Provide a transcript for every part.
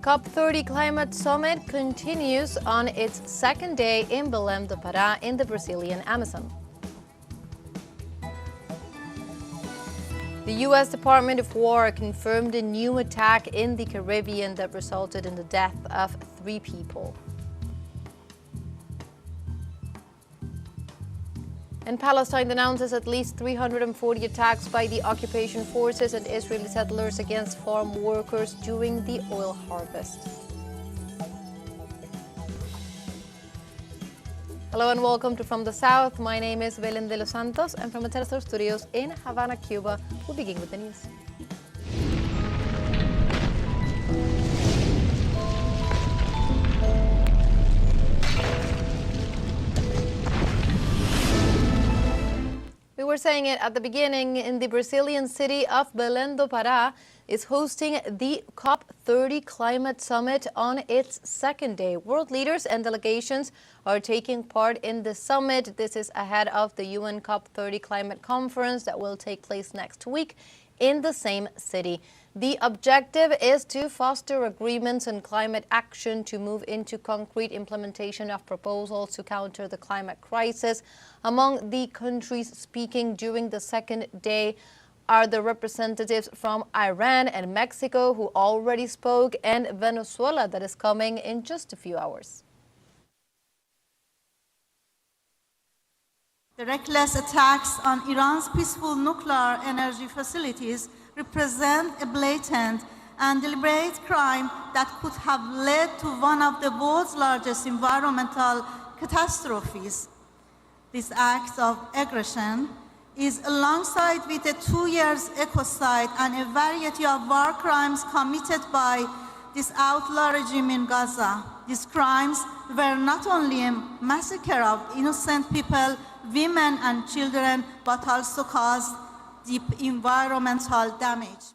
COP30 Climate Summit continues on its second day in Belém do Pará in the Brazilian Amazon. The U.S. Department of War confirmed a new attack in the Caribbean that resulted in the death of 3 people. And Palestine denounces at least 340 attacks by the occupation forces and Israeli settlers against farm workers during the oil harvest. Hello and welcome to From the South. My name is Belén de los Santos, and from the teleSUR studios in Havana, Cuba, we'll begin with the news. We were saying it at the beginning, in the Brazilian city of Belém do Pará is hosting the COP30 Climate Summit on its second day. World leaders and delegations are taking part in the summit. This is ahead of the UN COP30 Climate Conference that will take place next week in the same city. The objective is to foster agreements on climate action to move into concrete implementation of proposals to counter the climate crisis. Among the countries speaking during the second day are the representatives from Iran and Mexico, who already spoke, and Venezuela, that is coming in just a few hours. The reckless attacks on Iran's peaceful nuclear energy facilities represent a blatant and deliberate crime that could have led to one of the world's largest environmental catastrophes. This act of aggression is alongside with the 2 years ecocide and a variety of war crimes committed by this outlaw regime in Gaza. These crimes were not only a massacre of innocent people, women and children, but also caused deep environmental damage.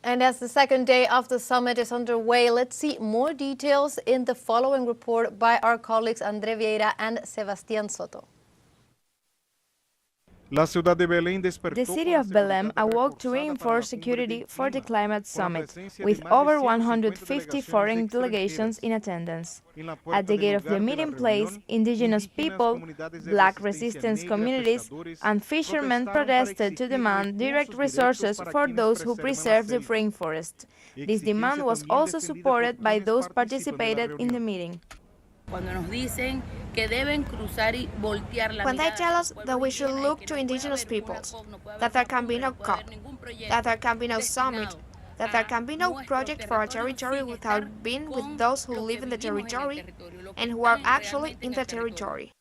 And as the second day of the summit is underway, let's see more details in the following report by our colleagues André Vieira and Sebastián Soto. The city of Belém awoke to reinforce security for the climate summit, with over 150 foreign delegations in attendance. At the gate of the meeting place, indigenous people, black resistance communities, and fishermen protested to demand direct resources for those who preserve the rainforest. This demand was also supported by those participated in the meeting. When they tell us that we should look to indigenous peoples, that there can be no COP, that there can be no summit, that there can be no project for a territory without being with those who live in the territory and who are actually in the territory.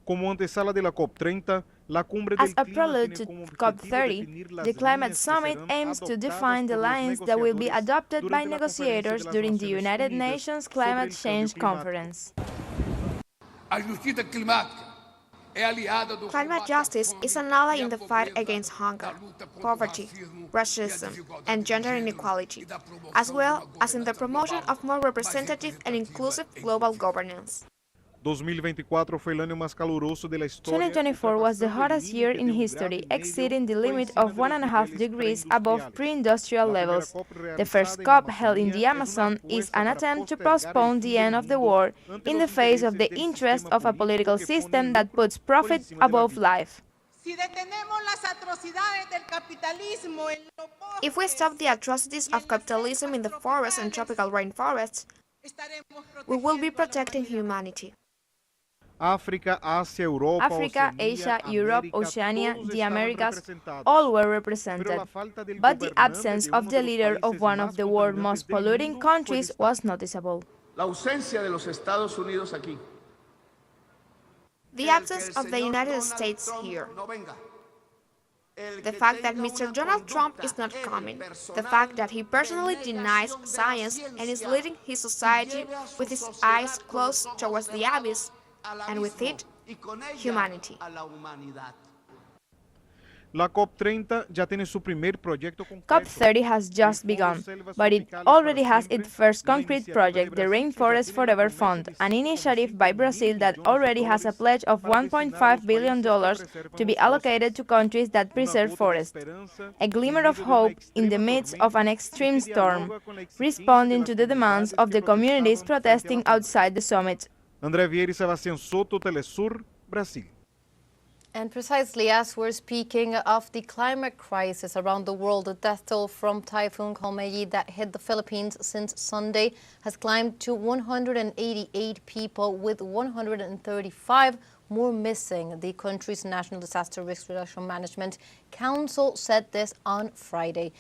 As a prelude to COP30, the Climate Summit aims to define the lines that will be adopted by negotiators during the United Nations Climate Change Conference. Climate justice is an ally in the fight against hunger, poverty, racism, and gender inequality, as well as in the promotion of more representative and inclusive global governance. 2024 was the hottest year in history, exceeding the limit of 1.5 degrees above pre-industrial levels. The first COP held in the Amazon is an attempt to postpone the end of the war in the face of the interest of a political system that puts profit above life. If we stop the atrocities of capitalism in the forests and tropical rainforests, we will be protecting humanity. Africa, Asia, Europe, Oceania, the Americas, all were represented, but the absence of the leader of one of the world's most polluting countries was noticeable. The absence of the United States here. The fact that Mr. Donald Trump is not coming, the fact that he personally denies science and is leading his society with his eyes closed towards the abyss, and with it, humanity. La COP30 ya tiene su primer proyecto concreto. COP30 has just begun, but it already has its first concrete project, the Rainforest Forever Fund, an initiative by Brazil that already has a pledge of $1.5 billion to be allocated to countries that preserve forests. A glimmer of hope in the midst of an extreme storm, responding to the demands of the communities protesting outside the summit. André Vieira e Sebastián Soto, teleSUR, Brasil. And precisely as we're speaking of the climate crisis around the world, the death toll from Typhoon Kaomegi that hit the Philippines since Sunday has climbed to 188 people, with 135 more missing. The country's National Disaster Risk Reduction Management Council said this on Friday.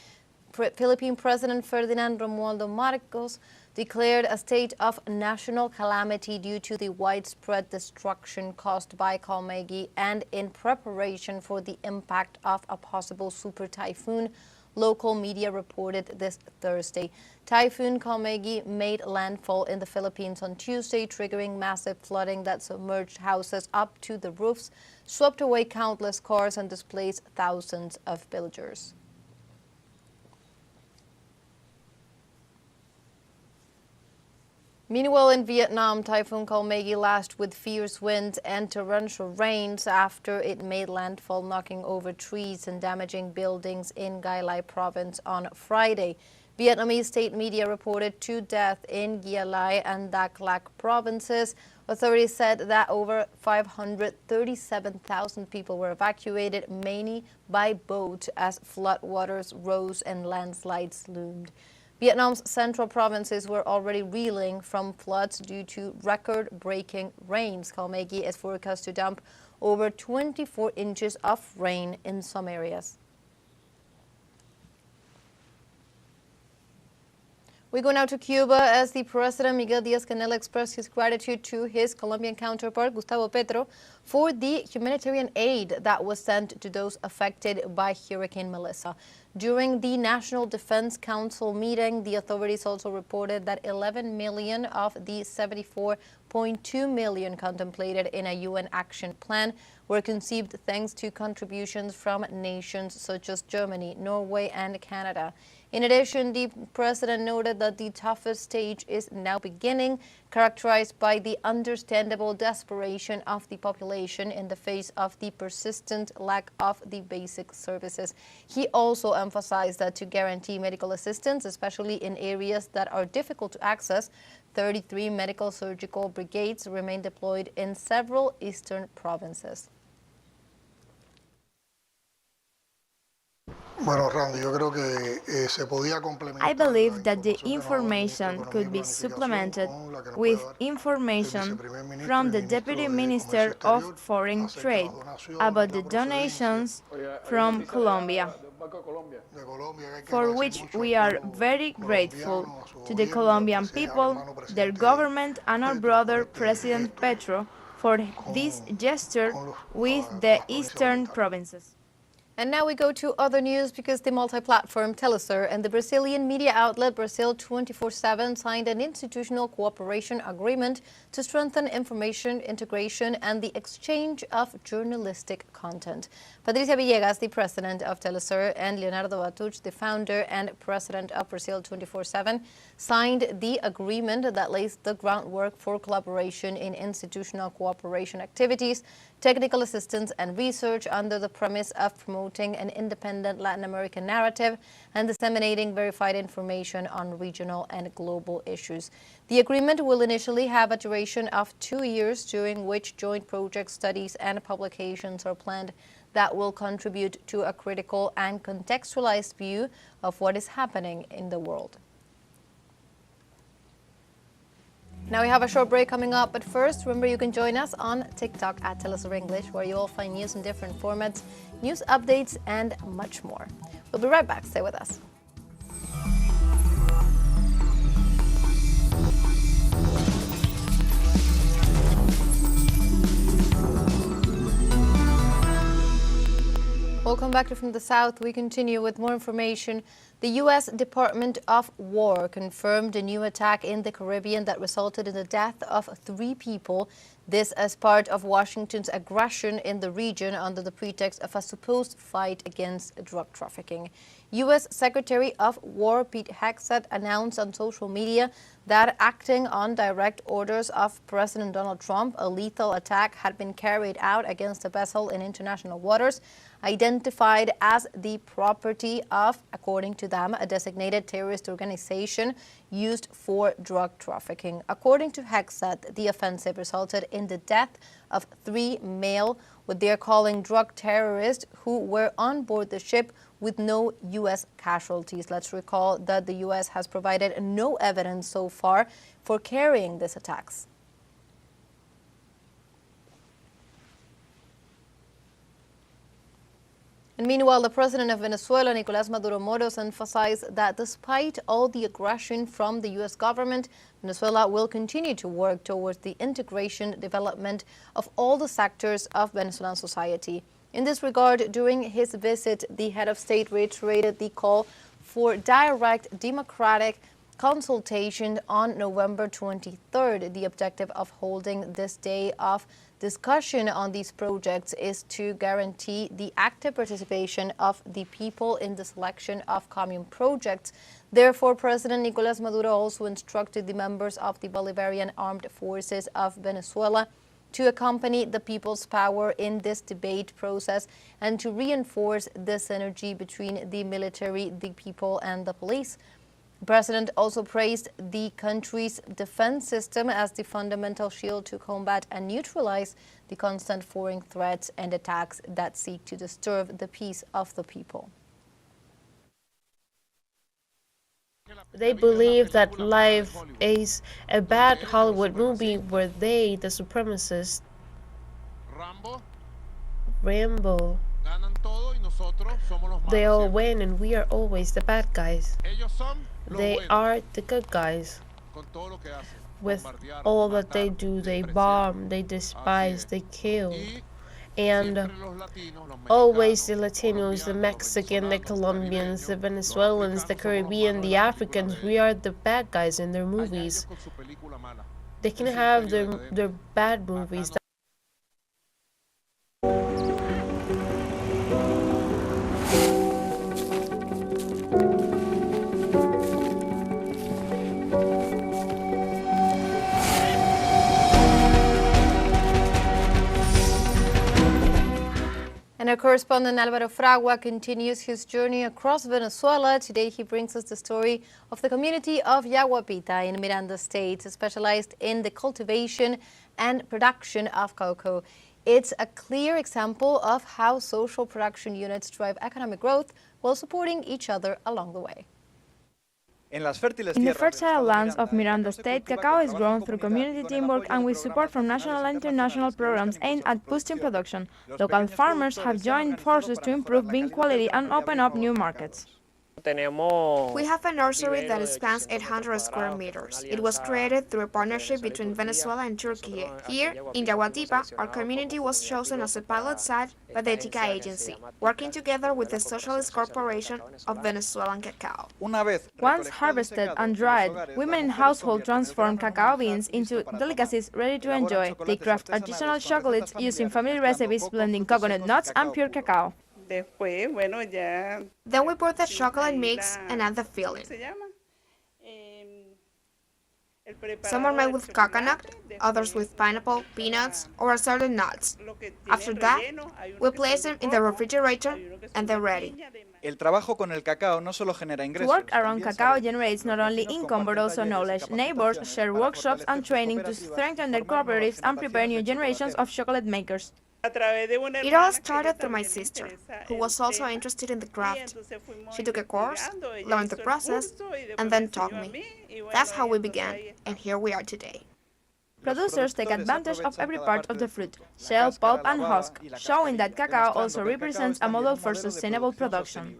Philippine President Ferdinand Romualdo Marcos declared a state of national calamity due to the widespread destruction caused by Kaomegi and in preparation for the impact of a possible super typhoon, local media reported this Thursday. Typhoon Kaomegi made landfall in the Philippines on Tuesday, triggering massive flooding that submerged houses up to the roofs, swept away countless cars, and displaced thousands of villagers. Meanwhile, in Vietnam, Typhoon Kaomegi lashed with fierce winds and torrential rains after it made landfall, knocking over trees and damaging buildings in Gia Lai province on Friday. Vietnamese state media reported 2 deaths in Gia Lai and Dak Lak provinces. Authorities said that over 537,000 people were evacuated, mainly by boat, as floodwaters rose and landslides loomed. Vietnam's central provinces were already reeling from floods due to record-breaking rains. Kaomegi is forecast to dump over 24 inches of rain in some areas. We go now to Cuba, as the President Miguel Díaz-Canel expressed his gratitude to his Colombian counterpart, Gustavo Petro, for the humanitarian aid that was sent to those affected by Hurricane Melissa. During the National Defense Council meeting, the authorities also reported that 11 million of the 74.2 million contemplated in a UN action plan were conceived thanks to contributions from nations such as Germany, Norway, and Canada. In addition, the president noted that the toughest stage is now beginning, characterized by the understandable desperation of the population in the face of the persistent lack of the basic services. He also emphasized that to guarantee medical assistance, especially in areas that are difficult to access, 33 medical surgical brigades remain deployed in several eastern provinces. I believe that the information could be supplemented with information from the Deputy Minister of Foreign Trade about the donations from Colombia, for which we are very grateful to the Colombian people, their government, and our brother President Petro for this gesture with the eastern provinces. And now we go to other news, because the multi-platform teleSUR and the Brazilian media outlet Brazil 24/7 signed an institutional cooperation agreement to strengthen information integration and the exchange of journalistic content. Patricia Villegas, the president of teleSUR, and Leonardo Batuch, the founder and president of Brazil 24/7, signed the agreement that lays the groundwork for collaboration in institutional cooperation activities, technical assistance, and research under the premise of promoting an independent Latin American narrative and disseminating verified information on regional and global issues. The agreement will initially have a duration of 2 years, during which joint project studies and publications are planned that will contribute to a critical and contextualized view of what is happening in the world. Now we have a short break coming up, but first, remember you can join us on TikTok at teleSUR English, where you'll find news in different formats, news updates, and much more. We'll be right back. Stay with us. Welcome back from the south. We continue with more information. The U.S. Department of War confirmed a new attack in the Caribbean that resulted in the death of 3 people. This as part of Washington's aggression in the region under the pretext of a supposed fight against drug trafficking. U.S. Secretary of War Pete Hegseth announced on social media that, acting on direct orders of President Donald Trump, a lethal attack had been carried out against a vessel in international waters, identified as the property of, according to them, a designated terrorist organization used for drug trafficking. According to Hegseth, the offensive resulted in the death of 3 male, what they are calling drug terrorists, who were on board the ship with no U.S. casualties. Let's recall that the U.S. has provided no evidence so far for carrying these attacks. And meanwhile, the president of Venezuela, Nicolás Maduro Moros, emphasized that despite all the aggression from the U.S. government, Venezuela will continue to work towards the integration development of all the sectors of Venezuelan society. In this regard, during his visit, the head of state reiterated the call for direct democratic consultation on November 23rd. The objective of holding this day of discussion on these projects is to guarantee the active participation of the people in the selection of commune projects. Therefore, President Nicolás Maduro also instructed the members of the Bolivarian Armed Forces of Venezuela to accompany the people's power in this debate process and to reinforce the synergy between the military, the people, and the police. The president also praised the country's defense system as the fundamental shield to combat and neutralize the constant foreign threats and attacks that seek to disturb the peace of the people. They believe that life is a bad Hollywood movie where they, the supremacists, Rambo, they all win and we are always the bad guys. They are the good guys. With all that they do, they bomb, they despise, they kill. And always the Latinos, the Mexican, the Colombians, the Venezuelans, the Caribbean, the Africans, we are the bad guys in their movies. They can have their bad movies. And our correspondent Álvaro Fragua continues his journey across Venezuela. Today he brings us the story of the community of Yaguapita in Miranda State, specialized in the cultivation and production of cocoa. It's a clear example of how social production units drive economic growth while supporting each other along the way. In the fertile lands of Miranda State, cacao is grown through community teamwork and with support from national and international programs aimed at boosting production. Local farmers have joined forces to improve bean quality and open up new markets. We have a nursery that spans 800 square meters. It was created through a partnership between Venezuela and Turkey. Here, in Yaguatipa, our community was chosen as a pilot site by the Etica Agency, working together with the Socialist Corporation of Venezuelan Cacao. Once harvested and dried, women in household transform cacao beans into delicacies ready to enjoy. They craft artisanal chocolates using family recipes blending coconut nuts and pure cacao. Then we pour the chocolate mix and add the filling. Some are made with coconut, others with pineapple, peanuts, or assorted nuts. After that, we place them in the refrigerator and they're ready. To work around cacao generates not only income but also knowledge. Neighbors share workshops and training to strengthen their cooperatives and prepare new generations of chocolate makers. It all started through my sister, who was also interested in the craft. She took a course, learned the process, and then taught me. That's how we began, and here we are today. Producers take advantage of every part of the fruit, shell, pulp, and husk, showing that cacao also represents a model for sustainable production.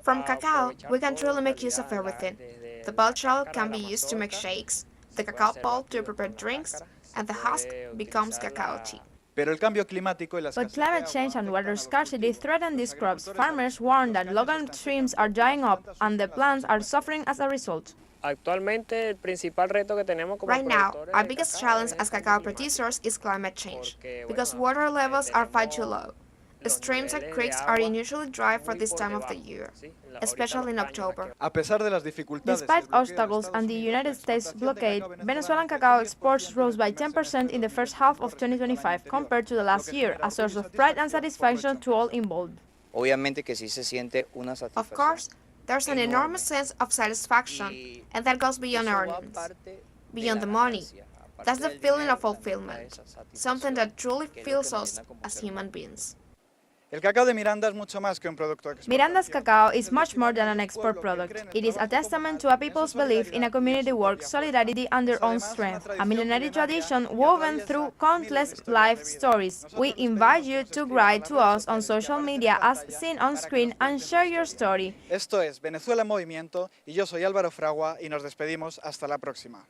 From cacao, we can truly make use of everything. The pulp shell can be used to make shakes, the cacao pulp to prepare drinks, and the husk becomes cacao tea. Pero el cambio climático y la But escasez de climate agua change and afectan water a los scarcity cultivos. threaten Los these crops. agricultores Farmers de warn that los local caños están streams secando are porque drying las up plantas and the sufren las plants are consecuencias. suffering as a result. Actualmente el principal reto que tenemos como Right now, productores our de biggest cacao challenge es el as cambio cacao climático, producers is climate change, porque because bueno, water levels are far too tenemos low. los Streams and niveles de creeks are agua unusually dry for muy this por time of the debajo, year, ¿sí? Ahorita especially in los caños October. aquí A pesar de las dificultades, Despite el bloqueo de obstacles Estados and the Unidos, la United States exportación de blockade, cacao venezolano Venezuelan creció cacao 10% exports en rose el by primer semestre 10% de in the first half of 2025 respecto al año 2025 anterior, compared to the lo last que year, genera a source orgullo y of pride and satisfacción satisfaction por to all nuestro involved. Obviamente que sí se siente una Of satisfacción course, there's an enorme enormous sense of satisfaction, y and that goes beyond eso va earnings, aparte de beyond la the money. ganancia. Aparte That's the del feeling dinero, of también trae fulfillment, esa something satisfacción that truly que es lo que fills nos us llena como as ser human humano. beings. El cacao de Miranda es mucho más que un producto de exportación. Miranda's cacao Es is el much more testimonio than de an un export pueblo que cree product. en el It is a trabajo testament comunal, to a en su people's belief in a solidaridad y en community su work, propia fuerza. solidarity, and their Es own además una strength, a tradición millenary milenaria tradition que woven atraviesa through miles de countless historias life de vida. stories. Nosotros We les invite pedimos you que nos to escriban a write las to redes us on sociales que social aparecen en media as pantalla seen on para que screen nos and cuenten su share your historia. story. Esto es Venezuela en Movimiento y yo soy Álvaro Fragua y nos despedimos hasta la próxima.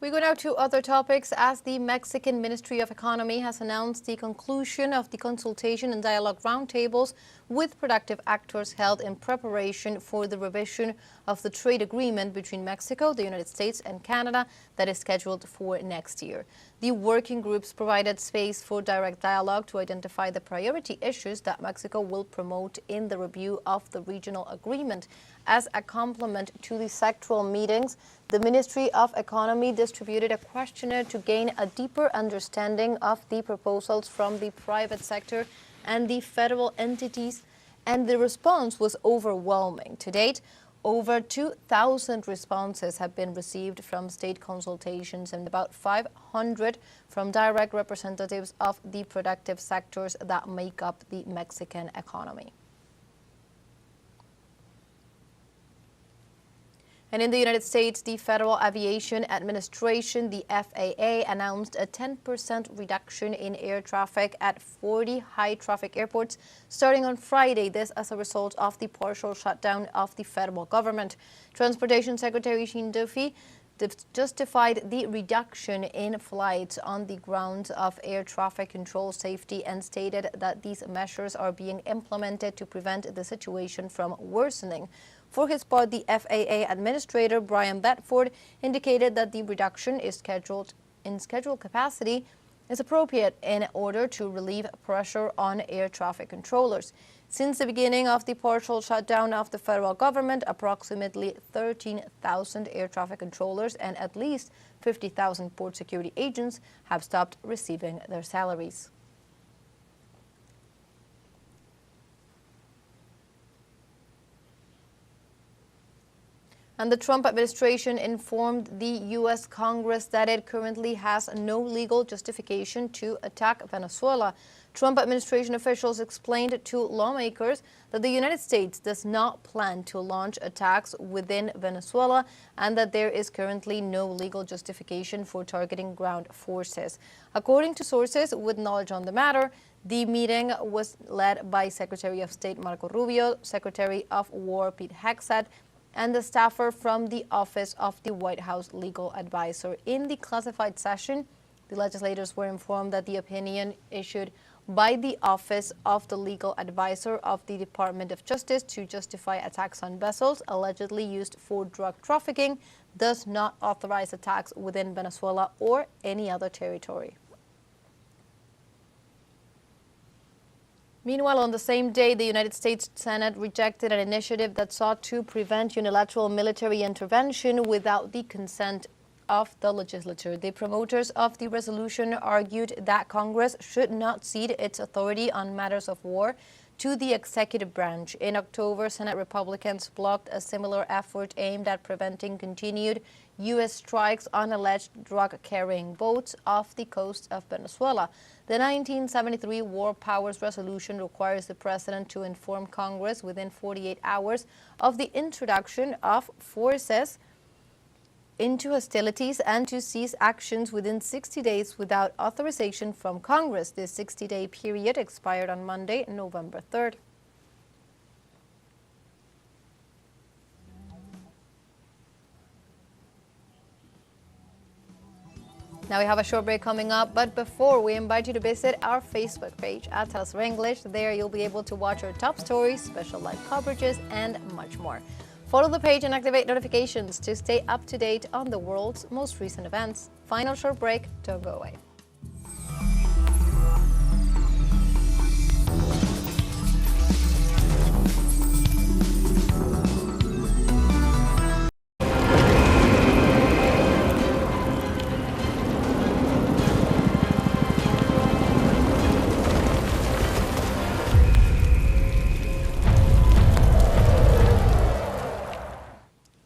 We go now to other topics as the Mexican Ministry of Economy has announced the conclusion of the consultation and dialogue roundtables with productive actors held in preparation for the revision of the trade agreement between Mexico, the United States, and Canada that is scheduled for next year. The working groups provided space for direct dialogue to identify the priority issues that Mexico will promote in the review of the regional agreement. As a complement to the sectoral meetings, the Ministry of Economy distributed a questionnaire to gain a deeper understanding of the proposals from the private sector and the federal entities, and the response was overwhelming. To date, over 2,000 responses have been received from state consultations and about 500 from direct representatives of the productive sectors that make up the Mexican economy. And in the United States, the Federal Aviation Administration, the FAA, announced a 10% reduction in air traffic at 40 high-traffic airports starting on Friday, this as a result of the partial shutdown of the federal government. Transportation Secretary Shane Duffy justified the reduction in flights on the grounds of air traffic control safety and stated that these measures are being implemented to prevent the situation from worsening. For his part, the FAA Administrator Brian Bedford indicated that the reduction is scheduled capacity is appropriate in order to relieve pressure on air traffic controllers. Since the beginning of the partial shutdown of the federal government, approximately 13,000 air traffic controllers and at least 50,000 port security agents have stopped receiving their salaries. And the Trump administration informed the U.S. Congress that it currently has no legal justification to attack Venezuela. Trump administration officials explained to lawmakers that the United States does not plan to launch attacks within Venezuela and that there is currently no legal justification for targeting ground forces. According to sources with knowledge on the matter, the meeting was led by Secretary of State Marco Rubio, Secretary of War Pete Hegseth, and the staffer from the Office of the White House Legal Advisor. In the classified session, the legislators were informed that the opinion issued by the Office of the Legal Advisor of the Department of Justice to justify attacks on vessels allegedly used for drug trafficking does not authorize attacks within Venezuela or any other territory. Meanwhile, on the same day, the United States Senate rejected an initiative that sought to prevent unilateral military intervention without the consent of the legislature. The promoters of the resolution argued that Congress should not cede its authority on matters of war to the executive branch. In October, Senate Republicans blocked a similar effort aimed at preventing continued U.S. strikes on alleged drug-carrying boats off the coast of Venezuela. The 1973 War Powers Resolution requires the President to inform Congress within 48 hours of the introduction of forces into hostilities and to cease actions within 60 days without authorization from Congress. This 60-day period expired on Monday, November 3rd. Now we have a short break coming up, but before, we invite you to visit our Facebook page at teleSUR English. There you'll be able to watch our top stories, special live coverages, and much more. Follow the page and activate notifications to stay up to date on the world's most recent events. Final short break, don't go away.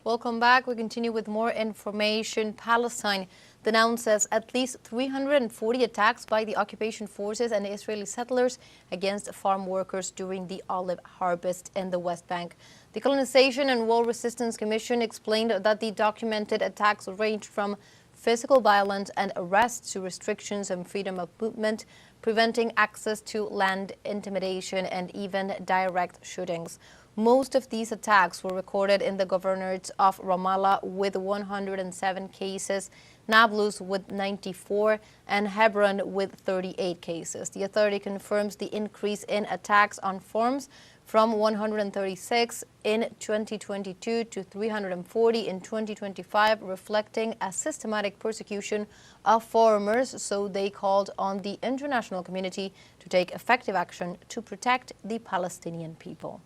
Welcome back. We continue with more information. Palestine denounces at least 340 attacks by the occupation forces and Israeli settlers against farm workers during the olive harvest in the West Bank. The Colonization and War Resistance Commission explained that the documented attacks ranged from physical violence and arrests to restrictions on freedom of movement, preventing access to land, intimidation, and even direct shootings. Most of these attacks were recorded in the governorates of Ramallah with 107 cases, Nablus with 94, and Hebron with 38 cases. The authority confirms the increase in attacks on farms from 136 in 2022 to 340 in 2025, reflecting a systematic persecution of farmers, so they called on the international community to take effective action to protect the Palestinian people.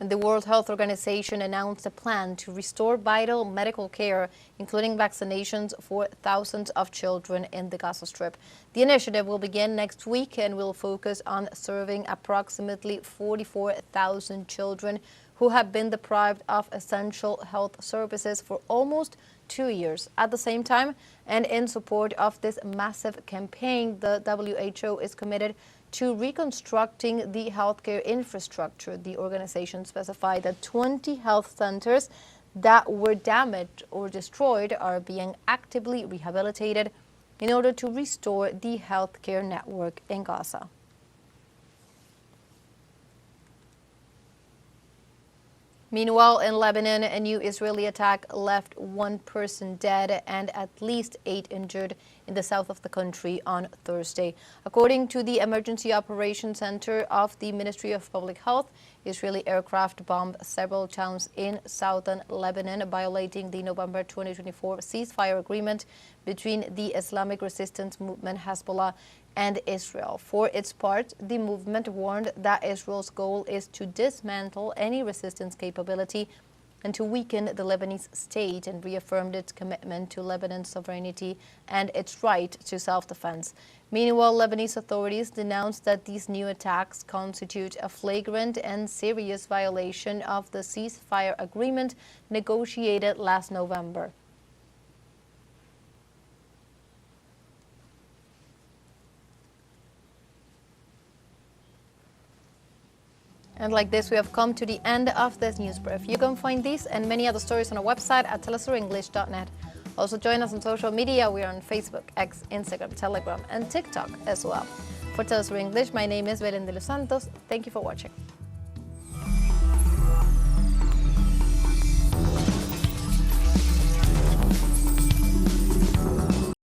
The World Health Organization announced a plan to restore vital medical care, including vaccinations for thousands of children in the Gaza Strip. The initiative will begin next week and will focus on serving approximately 44,000 children who have been deprived of essential health services for almost 2 years. At the same time, and in support of this massive campaign, the WHO is committed to reconstructing the healthcare infrastructure. The organization specified that 20 health centers that were damaged or destroyed are being actively rehabilitated in order to restore the healthcare network in Gaza. Meanwhile, in Lebanon, a new Israeli attack left 1 person dead and at least 8 injured in the south of the country on Thursday. According to the Emergency Operations Center of the Ministry of Public Health, Israeli aircraft bombed several towns in southern Lebanon, violating the November 2024 ceasefire agreement between the Islamic Resistance Movement Hezbollah and Israel. For its part, the movement warned that Israel's goal is to dismantle any resistance capability and to weaken the Lebanese state, and reaffirmed its commitment to Lebanon's sovereignty and its right to self-defense. Meanwhile, Lebanese authorities denounced that these new attacks constitute a flagrant and serious violation of the ceasefire agreement negotiated last November. And like this, we have come to the end of this news brief. You can find these and many other stories on our website at telesurenglish.net. Also join us on social media. We are on Facebook, X, Instagram, Telegram, and TikTok as well. For teleSUR English, my name is Belén de los Santos. Thank you for watching.